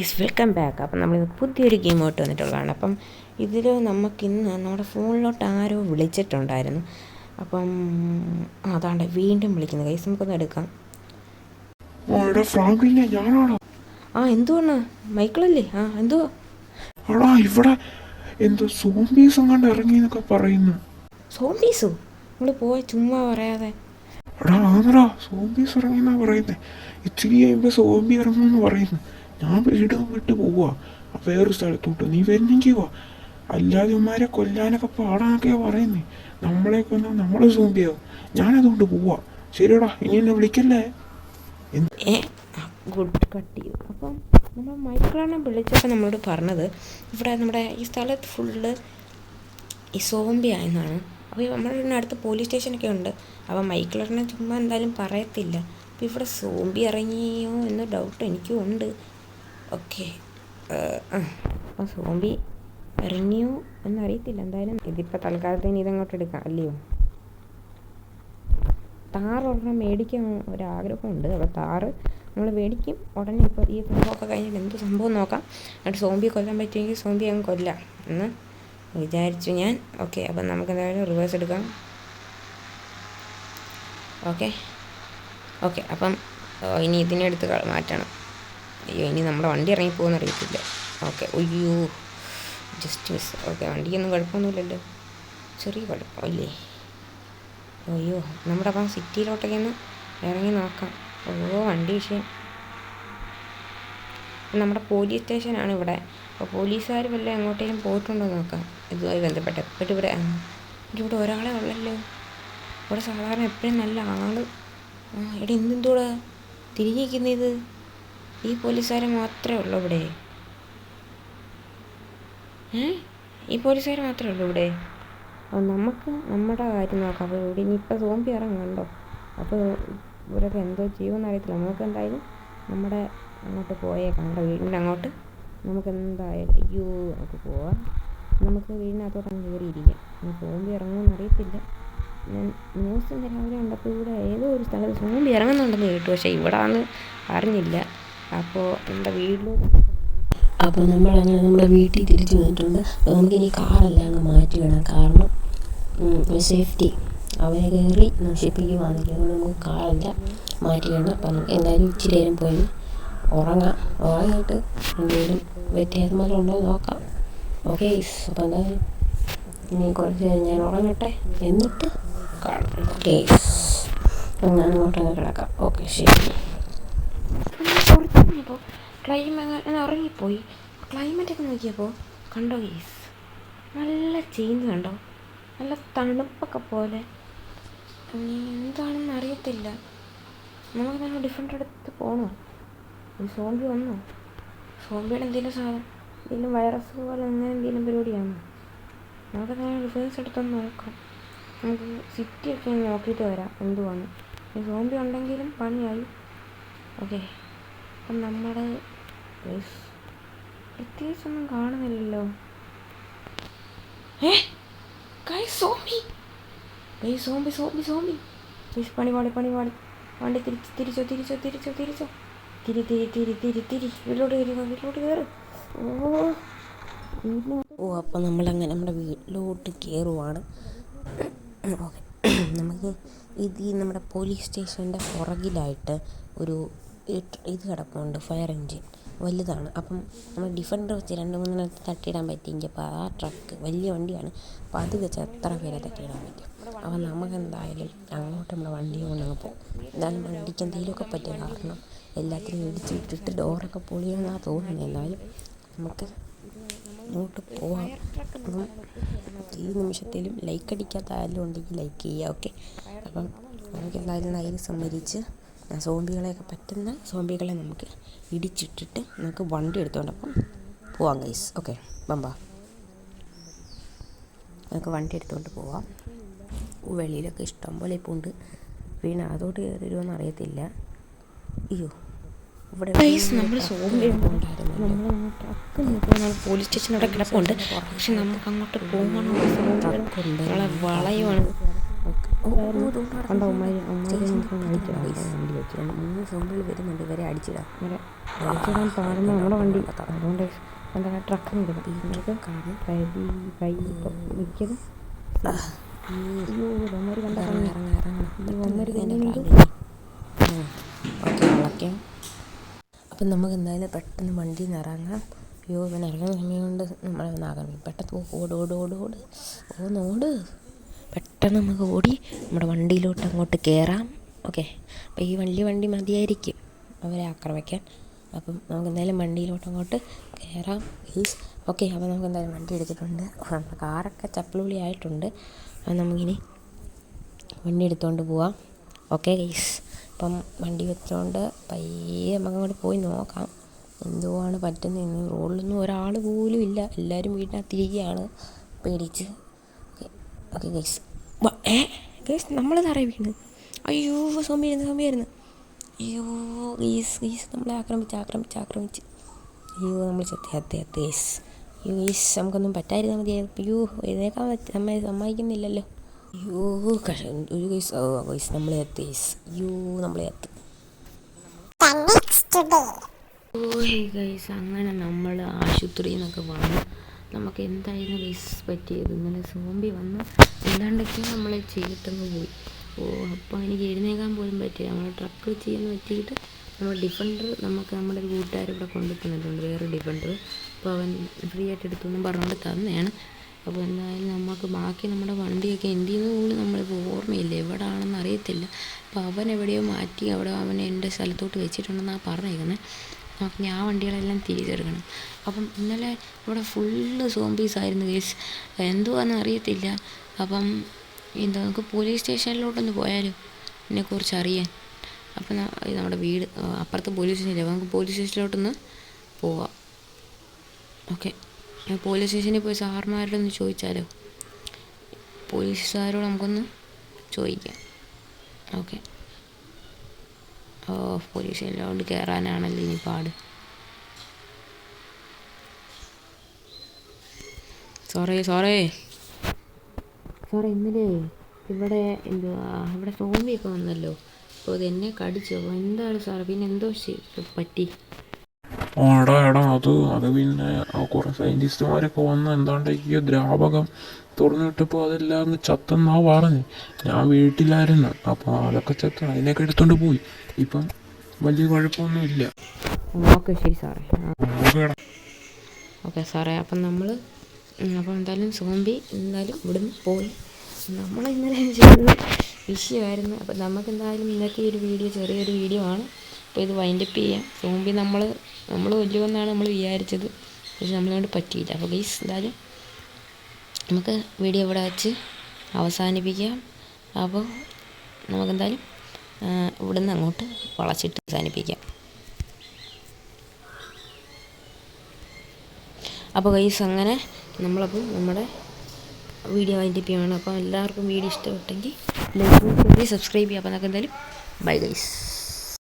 Guys welcome back. അപ്പം നമ്മൾ പുതിയൊരു ഗെയിമോട്ട് വന്നിട്ടുള്ളതാണ്. അപ്പം ഇതിൽ നമുക്കിന്ന് നമ്മുടെ ഫോണിലോട്ട് ആരോ വിളിച്ചിട്ടുണ്ടായിരുന്നു. അപ്പം അതാണ്ട് വീണ്ടും വിളിക്കുന്നത്. ഗൈസ് നമുക്കൊന്ന് എടുക്കാം. എന്തുവാണ് മൈക്കിളല്ലേ? എന്തുവാ ഇവിടെ എന്തോ സോംബീസും കണ്ട് ഇറങ്ങി എന്നൊക്കെ പറയുന്നു. സോംബീസോ? നിങ്ങൾ പോയി ചുമ്മാ പറയാതെ. സോംബീസ് ഇറങ്ങിയെന്നാ പറയുന്നേ. ഇച്ചിരി കഴിയുമ്പോൾ സോംബി ഇറങ്ങുമെന്ന് പറയുന്നു. ഞാൻ വീട് വിട്ട് പോവാ വേറൊരു സ്ഥലത്തോട്ട്. നീ വരുന്നെങ്കിൽ പോവാ, അല്ലാതെ ഉമ്മാരെ കൊല്ലാനൊക്കെ പാടാന്നൊക്കെയാ പറയുന്നേ. നമ്മളെ കൊന്നാൽ നമ്മൾ സോംബിയാവും. ഞാനതുകൊണ്ട് പോവാ. ശരിയടാ, ഇനി എന്നെ വിളിക്കല്ലേ. ഗുഡ് കട്ട് ചെയ്തു. അപ്പം നമ്മൾ മൈക്കിളാണ് വിളിച്ചപ്പോൾ നമ്മളോട് പറഞ്ഞത് ഇവിടെ നമ്മുടെ ഈ സ്ഥലത്ത് ഫുള്ള് ഈ സോംബി ആയെന്നാണ്. അപ്പോൾ നമ്മുടെ അടുത്ത് പോലീസ് സ്റ്റേഷനൊക്കെ ഉണ്ട്. അപ്പോൾ മൈക്കിളറിനെ ചുമ്മാ എന്തായാലും പറയത്തില്ല. അപ്പോൾ ഇവിടെ സോംബി ഇറങ്ങിയോ എന്ന ഡൗട്ട് എനിക്കും ഉണ്ട്. ഓക്കെ, അപ്പോൾ സോംബി ഇറങ്ങിയോ എന്നറിയത്തില്ല. എന്തായാലും ഇതിപ്പോൾ തൽക്കാലത്തേന് ഇതങ്ങോട്ട് എടുക്കാം അല്ലയോ. താറൊരെണ്ണം മേടിക്കാൻ ഒരാഗ്രഹമുണ്ട്. അപ്പോൾ താറ് നമ്മൾ മേടിക്കും ഉടനെ. ഇപ്പോൾ ഈ സംഭവമൊക്കെ കഴിഞ്ഞിട്ട് എന്ത് സംഭവം നോക്കാം. എന്നിട്ട് സോംബി കൊല്ലാൻ പറ്റുമെങ്കിൽ സോംബി അങ്ങ് കൊല്ലാം എന്ന് വിചാരിച്ചു ഞാൻ. ഓക്കെ, അപ്പം നമുക്ക് എന്തായാലും റിവേഴ്സ് എടുക്കാം. ഓക്കെ അപ്പം ഇനി ഇതിനെടുത്ത് മാറ്റണം. അയ്യോ, ഇനി നമ്മുടെ വണ്ടി ഇറങ്ങിപ്പോകുമെന്ന് അറിയത്തില്ല. ഓക്കെ, അയ്യോ ജസ്റ്റ് മിസ്. ഓക്കെ, വണ്ടിക്കൊന്നും കുഴപ്പമൊന്നുമില്ലല്ലോ. ചെറിയ കുഴപ്പമില്ലേ? അയ്യോ, നമ്മുടെ അപ്പം സിറ്റിയിലോട്ടൊക്കെ ഒന്ന് ഇറങ്ങി നോക്കാം. വണ്ടി വിഷയം. നമ്മുടെ പോലീസ് സ്റ്റേഷനാണ് ഇവിടെ. അപ്പോൾ പോലീസുകാർ വല്ല എങ്ങോട്ടേലും പോയിട്ടുണ്ടോ നോക്കാം ഇതുമായി ബന്ധപ്പെട്ട്. എപ്പോഴും ഇവിടെ ഒരാളെ ഉള്ളല്ലോ. ഇവിടെ സാധാരണ എപ്പോഴും നല്ല ആൾ. ഇവിടെ എന്തെന്തൂടെ തിരിഞ്ഞിരിക്കുന്നത്? ഈ പോലീസുകാർ മാത്രമേ ഉള്ളൂ ഇവിടെ. ഈ പോലീസുകാർ മാത്രമേ ഉള്ളൂ ഇവിടെ. അപ്പോൾ നമുക്ക് നമ്മുടെ കാര്യം നോക്കാം. അപ്പോൾ ഇവിടെ ഇനിയിപ്പോൾ സോംബി ഇറങ്ങുന്നുണ്ടോ? അപ്പോൾ ഇവരൊക്കെ എന്തോ ചെയ്യുമെന്ന് അറിയത്തില്ല. നമുക്ക് എന്തായാലും നമ്മുടെ അങ്ങോട്ട് പോയേക്കാം. നമ്മുടെ വീടിൻ്റെ അങ്ങോട്ട് നമുക്ക് എന്തായാലും നമുക്ക് പോവാം. നമുക്ക് വീടിനകത്തോട്ട് അങ്ങ് കയറിയിരിക്കാം. ഇനി സോംബി ഇറങ്ങുമെന്ന് അറിയത്തില്ല. ഞാൻ ന്യൂസ് രാവിലെ കണ്ടപ്പോൾ ഇവിടെ ഏതോ ഒരു സ്ഥലത്ത് സോംബി ഇറങ്ങുന്നുണ്ടെന്ന് കേട്ടു. പക്ഷേ ഇവിടെ ആണെന്ന് അറിഞ്ഞില്ല. അപ്പോൾ നമ്മുടെ വീട്ടിലോട്ട് അപ്പോൾ നമ്മളങ്ങനെ നമ്മുടെ വീട്ടിൽ തിരിച്ചു വന്നിട്ടുണ്ട്. അപ്പോൾ നമുക്കിനി കാറെല്ലാം അങ്ങ് മാറ്റി വേണം. കാരണം സേഫ്റ്റി അവരെ കയറി നശിപ്പിക്കുവാണെങ്കിൽ അതുകൊണ്ട് നമുക്ക് കാറെല്ലാം മാറ്റി വേണം. അപ്പം നമുക്ക് എന്തായാലും ഇച്ചിരി നേരം പോയി ഉറങ്ങിയിട്ട് എന്തെങ്കിലും വ്യത്യാസമല്ലോ ഉണ്ടോ നോക്കാം. ഓക്കെ, അപ്പോൾ എന്തായാലും ഇനി കുറച്ച് നേരം ഞാൻ ഉറങ്ങട്ടെ, എന്നിട്ട് കാണാം. ഓക്കെ, അപ്പം ഞാൻ അങ്ങോട്ടങ്ങ് കിടക്കാം. ഓക്കെ, ശരി. ഉറങ്ങിപ്പോയി. ക്ലൈമറ്റൊക്കെ നോക്കിയപ്പോൾ കണ്ടോ ഗൈസ്, നല്ല ചേഞ്ച് കണ്ടോ, നല്ല തണുപ്പൊക്കെ പോലെ. എന്താണെന്ന് അറിയത്തില്ല. നമുക്ക് തന്നെ ഡിഫറെൻ്റ് അടുത്ത് പോകണോ? ഈ സോംബി വന്നോ? സോംബിയുടെ എന്തെങ്കിലും വൈറസ് പോലെ അങ്ങനെ എന്തെങ്കിലും പരിപാടിയാണോ? നമുക്ക് തന്നെ റിവേഴ്സ് എടുത്തൊന്ന് നോക്കാം. നമുക്ക് സിറ്റിയൊക്കെ നോക്കിയിട്ട് വരാം എന്തുവാണ്. ഈ സോംബി ഉണ്ടെങ്കിലും പണിയായി. ഓക്കെ, അപ്പം നമ്മുടെ പ്രത്യേകിച്ചൊന്നും കാണുന്നില്ലല്ലോ. സോംബി പണി വണ്ടി തിരിച്ചോ തിരി വീട്ടിലോട്ട് കയറ്. അപ്പം നമ്മളങ്ങനെ നമ്മുടെ വീട്ടിലോട്ട് കയറുവാണ്. ഓക്കെ, നമുക്ക് നമ്മുടെ പോലീസ് സ്റ്റേഷൻ്റെ പുറകിലായിട്ട് ഒരു ഇത് കിടപ്പുണ്ട്, ഫയർ എൻജിൻ വലുതാണ്. അപ്പം നമ്മൾ ഡിഫൻഡർ വെച്ച് 2-3 തട്ടിയിടാൻ പറ്റിയെങ്കിൽ അപ്പോൾ ആ ട്രക്ക് വലിയ വണ്ടിയാണ്. അപ്പോൾ അത് വെച്ച് എത്ര പേരെ തട്ടിയിടാൻ പറ്റും. അപ്പം നമുക്കെന്തായാലും അങ്ങോട്ട് നമ്മുടെ വണ്ടി കൊണ്ടങ്ങ് പോകും. എന്തായാലും വണ്ടിക്ക് എന്തെങ്കിലുമൊക്കെ പറ്റും. കാരണം എല്ലാത്തിനും ഇടിച്ച് വിട്ടിട്ട് ഡോറൊക്കെ പൊളിയാണെന്നാണ് തോന്നുന്നത്. എന്തായാലും നമുക്ക് അങ്ങോട്ട് പോവാം. അപ്പം ഈ നിമിഷത്തിലും ലൈക്ക് അടിക്കാത്ത ആരെങ്കിലും ഉണ്ടെങ്കിൽ ലൈക്ക് ചെയ്യുക. ഓക്കെ, അപ്പം നമുക്ക് എന്തായാലും ധൈര്യം സമ്മതിച്ച് പറ്റുന്ന സോംബികളെ നമുക്ക് ഇടിച്ചിട്ടിട്ട് നമുക്ക് വണ്ടി എടുത്തുകൊണ്ടപ്പം പോവാം ഗൈസ്. ഓക്കെ, ബമ്പാ നമുക്ക് വണ്ടി എടുത്തുകൊണ്ട് പോവാം. വെളിയിലൊക്കെ ഇഷ്ടം പോലെ ഇപ്പോൾ ഉണ്ട്. പിന്നെ അതോട്ട് കയറിയിരുമെന്ന് അറിയത്തില്ല. അയ്യോ, ഇവിടെ നമ്മൾ സോംബി ഉണ്ടായിരുന്നു. പോലീസ് സ്റ്റേഷൻ അവിടെ കിടപ്പുണ്ട്. പക്ഷെ നമുക്ക് അങ്ങോട്ട് പോകണം. വളയുവാണ്. കണ്ടോ ഉമ്മാര് നമുക്ക് നയിച്ചു വണ്ടി വെച്ചു 3 സോംബികൾ വരുന്നുണ്ട്, ഇവരെ അടിച്ചിടാം. ഇങ്ങനെ അടിച്ചിടാൻ പാടുന്ന നമ്മുടെ വണ്ടി. അതുകൊണ്ട് എന്താ ട്രക്ക് നമുക്ക് മിക്കതും അയ്യോ കണ്ട ഓക്കെ. അപ്പം നമുക്ക് എന്തായാലും പെട്ടെന്ന് വണ്ടിയിൽ നിന്ന് ഇറങ്ങാം. അയ്യോ ഇവൻ ഇറങ്ങുന്ന സമയം കൊണ്ട് നമ്മളെ ആകണം. പെട്ടെന്ന് ഓട് പെട്ടെന്ന് നമുക്ക് ഓടി നമ്മുടെ വണ്ടിയിലോട്ട് അങ്ങോട്ട് കയറാം. ഓക്കെ, അപ്പോൾ ഈ വലിയ വണ്ടി മതിയായിരിക്കും അവരെ ആക്രമിക്കാൻ. അപ്പം നമുക്ക് എന്തായാലും വണ്ടിയിലോട്ട് അങ്ങോട്ട് കയറാം ഗൈസ്. ഓക്കെ, അപ്പോൾ നമുക്ക് എന്തായാലും വണ്ടി എടുത്തിട്ടുണ്ട്. നമ്മുടെ കാറൊക്കെ ചപ്പലുള്ളി ആയിട്ടുണ്ട്. അപ്പം നമുക്കിനി വണ്ടി എടുത്തുകൊണ്ട് പോവാം. ഓക്കെ ഗൈസ്, അപ്പം വണ്ടി വെച്ചുകൊണ്ട് പയ്യെ നമുക്കങ്ങോട്ട് പോയി നോക്കാം എന്തുവാണ് പറ്റുന്നതെന്ന്. റോഡിലൊന്നും ഒരാൾ പോലും ഇല്ല, എല്ലാവരും വീട്ടിനകത്തിരിക്കുകയാണ് പേടിച്ച്. ഓക്കെ ഗൈസ്, ഗൈസ് നമ്മൾ തറ വീണ്. അയ്യോ സോമ്പിയായിരുന്നു. അയ്യോ ഗൈസ് നമ്മളെ ആക്രമിച്ച്. അയ്യോ നമ്മൾ ചത്തി ഗൈസ്. അയ്യോ ഗൈസ് നമുക്കൊന്നും പറ്റാതിരുന്നാൽ മതിയായിരുന്നു. അയ്യോ എഴുന്നേക്കാൻ സമ്മതിക്കുന്നില്ലല്ലോ. അയ്യോ ഒരു ഗൈസ് നമ്മളെ എത്തി ഗൈസ്. അയ്യോ നമ്മളെ എത്തി. ഗൈസ് അങ്ങനെ നമ്മൾ ആശുപത്രിയിൽ നിന്നൊക്കെ വന്നു. നമുക്ക് എന്തായിരുന്നു ഗൈസ് പറ്റിയത്? ഇന്നലെ സോംബി വന്ന് എന്താണ്ടൊക്കെ നമ്മളെ ചെയ്തിട്ടങ്ങ് പോയി. അപ്പോൾ എനിക്ക് എഴുന്നേക്കാൻ പോലും പറ്റില്ല. നമ്മൾ ട്രക്ക് ചെയ്യാൻ പറ്റിയിട്ട് നമ്മൾ ഡിഫൻഡർ നമ്മുടെ ഒരു കൂട്ടുകാർ ഇവിടെ കൊണ്ടുവന്നിട്ടുണ്ട്, വേറെ ഡിഫൻഡർ. അപ്പോൾ അവൻ ഫ്രീ ആയിട്ട് എടുത്തൊന്നും പറഞ്ഞുകൊണ്ട് തന്നെയാണ്. അപ്പോൾ എന്തായാലും നമുക്ക് ബാക്കി നമ്മുടെ വണ്ടിയൊക്കെ എന്ത് ചെയ്യുന്ന പോലും നമ്മളിപ്പോൾ ഓർമ്മയില്ല, എവിടെയാണെന്ന് അറിയത്തില്ല. അപ്പോൾ അവൻ എവിടെയോ മാറ്റി അവനെ എൻ്റെ സ്ഥലത്തോട്ട് വെച്ചിട്ടുണ്ടെന്നാണ് പറഞ്ഞേക്കുന്നത്. നമുക്ക് ആ വണ്ടികളെല്ലാം തിരിച്ചെടുക്കണം. അപ്പം ഇന്നലെ ഇവിടെ ഫുള്ള് സോംബീസായിരുന്നു കേസ്, എന്തുവാന്ന് അറിയത്തില്ല. അപ്പം നമുക്ക് പോലീസ് സ്റ്റേഷനിലോട്ടൊന്ന് പോയാലും ഇതിനെക്കുറിച്ച് അറിയാൻ. അപ്പം നമ്മുടെ വീട് അപ്പുറത്ത് പോലീസ് സ്റ്റേഷനില്ല, നമുക്ക് പോലീസ് സ്റ്റേഷനിലോട്ടൊന്ന് പോവാം. ഓക്കെ, പോലീസ് സ്റ്റേഷനിൽ പോയി സാർമാരോടൊന്ന് ചോദിച്ചാലോ? പോലീസുകാരോട് നമുക്കൊന്ന് ചോദിക്കാം. ഓക്കെ, പോലീസ് സ്റ്റേഷനിലോട്ട് കയറാനാണല്ലോ ഇനി പാട്. സോറേ ഇന്നലെ ഇവിടെ സോംബിയൊക്കെ വന്നല്ലോ. അപ്പോൾ അത് എന്നെ കടിച്ചു. അപ്പോൾ എന്താണ് സാറേ, പിന്നെ എന്തോ പറ്റി? എടാ അത് പിന്നെ കുറേ സയൻറ്റിസ്റ്റുമാരൊക്കെ വന്ന് എന്താണ്ടൊക്കെയോ ദ്രാവകം തുറന്നിട്ടപ്പോൾ അതെല്ലാം ഒന്ന് ചത്തെന്നാ പറഞ്ഞ്. ഞാൻ വീട്ടിലായിരുന്നു, അപ്പോൾ അതൊക്കെ ചത്ത, അതിനൊക്കെ എടുത്തോണ്ട് പോയി. ഇപ്പം വലിയ കുഴപ്പമൊന്നുമില്ല. ഓക്കെ ശരി സാറേ. ഓക്കെ സാറേ, അപ്പം എന്തായാലും സോംബി ഇവിടുന്ന് പോയി. നമ്മൾ ഇന്നലെ ചെയ്യുന്ന വിഷയമായിരുന്നു. അപ്പം നമുക്ക് എന്തായാലും ഇന്നത്തെ ഒരു വീഡിയോ ചെറിയൊരു വീഡിയോ ആണ്. അപ്പോൾ ഇത് വൈൻഡപ്പ് ചെയ്യാം. സോംബി നമ്മൾ കൊല്ലുമെന്നാണ് നമ്മൾ വിചാരിച്ചത്, പക്ഷെ നമ്മളതുകൊണ്ട് പറ്റിയില്ല. അപ്പോൾ ഗൈസ് എന്തായാലും നമുക്ക് വീഡിയോ ഇവിടെ വെച്ച് അവസാനിപ്പിക്കാം. അപ്പോൾ നമുക്കെന്തായാലും ഇവിടുന്ന് അങ്ങോട്ട് വളച്ചിട്ട് അവസാനിപ്പിക്കാം. അപ്പോൾ ഗൈസ് അങ്ങനെ നമ്മളപ്പോൾ നമ്മുടെ വീഡിയോ വൈൻഡപ്പ് ചെയ്യുകയാണ്. അപ്പോൾ എല്ലാവർക്കും വീഡിയോ ഇഷ്ടപ്പെട്ടെങ്കിൽ ലൈക്ക് ചെയ്ത് സബ്സ്ക്രൈബ് ചെയ്യാം. അപ്പോൾ നമുക്ക് എന്തായാലും ബൈ ഗൈസ്.